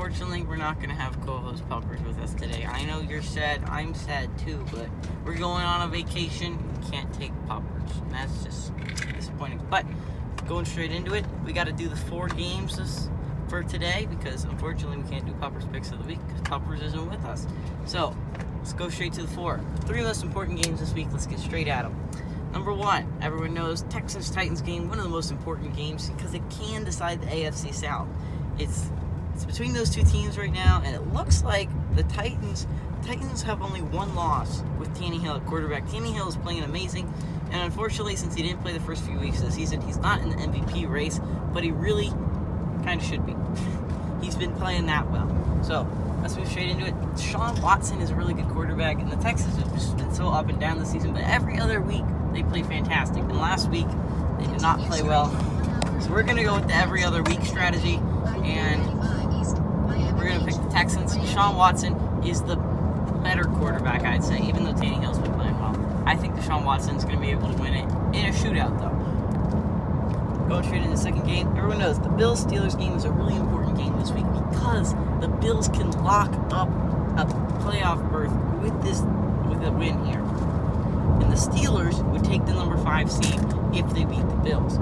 unfortunately, we're not going to have co-host Puppers with us today. I know you're sad. I'm sad too, but we're going on a vacation. We can't take Puppers. And that's just disappointing. But going straight into it, we got to do the 4 games for today because unfortunately we can't do Puppers picks of the week because Puppers isn't with us. So let's go straight to the 4. 3 most important games this week. Let's get straight at them. Number 1, everyone knows Texans-Titans game, one of the most important games because it can decide the AFC South. It's between those 2 teams right now, and it looks like the Titans have only 1 loss with Tannehill at quarterback. Tannehill is playing amazing, and unfortunately, since he didn't play the first few weeks of the season, he's not in the MVP race, but he really kind of should be. He's been playing that well. So let's move straight into it. Deshaun Watson is a really good quarterback, and the Texans have just been so up and down this season, but every other week they play fantastic. And last week, they did not play well. So we're going to go with the every other week strategy, and we're going to pick the Texans. Deshaun Watson is the better quarterback, I'd say, even though Tannehill's been playing well. I think Deshaun Watson's going to be able to win it in a shootout, though. Going straight into the second game, everyone knows the Bills-Steelers game is a really important game this week because the Bills can lock up a playoff berth with a win here. And the Steelers would take the number 5 seed if they beat the Bills.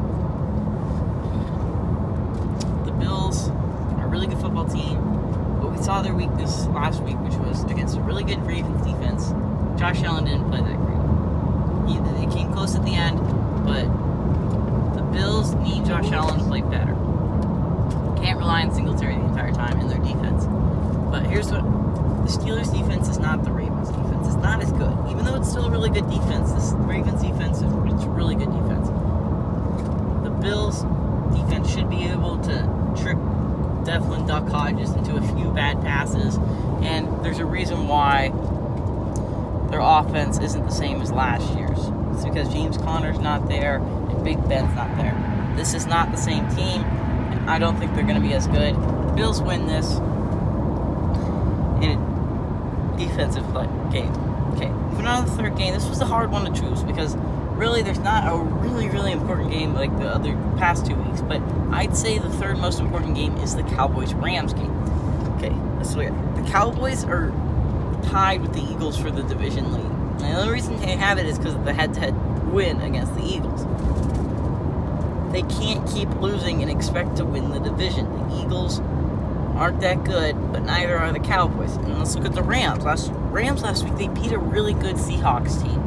The Bills are a really good football team, but we saw their weakness last week, which was against a really good Ravens defense. Josh Allen didn't play that great. They came close at the end, but the Bills need Josh Allen to play better. Can't rely on Singletary the entire time in their defense. But here's what the Steelers' defense is not the Ravens' defense. It's not as good. Even though it's still a really good defense, this Ravens' defense is a really good defense. The Bills' defense should be able to trick Devlin Duck Hodges into a few bad passes, and there's a reason why their offense isn't the same as last year's. It's because James Conner's not there and Big Ben's not there. This is not the same team, and I don't think they're going to be as good. The Bills win this in a defensive game. Okay, moving on to the third game. This was a hard one to choose because really there's not a really, really important game like the other past 2 weeks, but I'd say the third most important game is the Cowboys-Rams game. Okay, that's weird. The Cowboys are tied with the Eagles for the division lead. And the only reason they have it is because of the head-to-head win against the Eagles. They can't keep losing and expect to win the division. The Eagles aren't that good, but neither are the Cowboys. And let's look at the Rams. Last week, they beat a really good Seahawks team.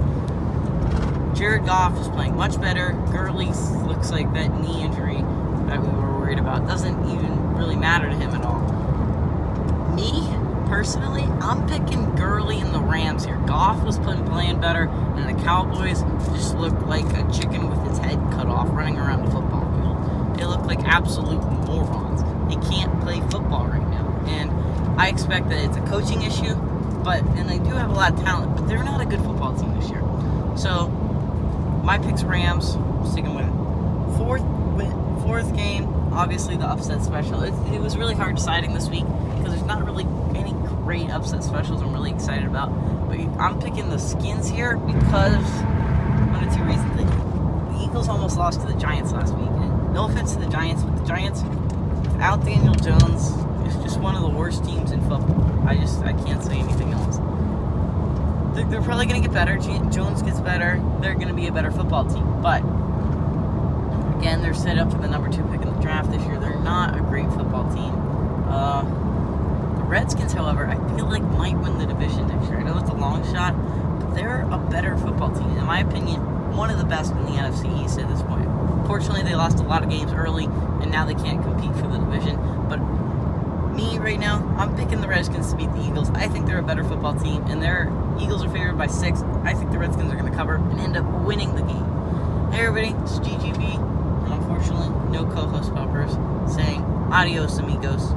Jared Goff is playing much better. Gurley looks like that knee injury that we were worried about doesn't even really matter to him at all. Me, personally, I'm picking Gurley and the Rams here. Goff was playing better, and the Cowboys just looked like a chicken with its head cut off running around the football field. They look like absolute morons. They can't play football right now. And I expect that it's a coaching issue, and they do have a lot of talent, but they're not a good football team this year. So my pick's Rams. Sticking with it. Fourth game, obviously the upset special. It was really hard deciding this week because there's not really any great upset specials I'm really excited about. But I'm picking the Skins here because one of 2 reasons. The Eagles almost lost to the Giants last week. And no offense to the Giants, but the Giants, without Daniel Jones, is just one of the worst teams in football. I can't say anything else. They're probably going to get better. Jones gets better. They're going to be a better football team. But, again, they're set up for the number 2 pick in the draft this year. They're not a great football team. The Redskins, however, I feel like might win the division next year. I know it's a long shot, but they're a better football team. In my opinion, one of the best in the NFC East at this point. Fortunately, they lost a lot of games early, and now they can't compete for the division. But me, right now, I'm picking the Redskins to beat the Eagles. I think they're a better football team, and their Eagles are favored by 6. I think the Redskins are going to cover and end up winning the game. Hey, everybody, it's GGB, and unfortunately, no co-host Puppers, saying adios, amigos.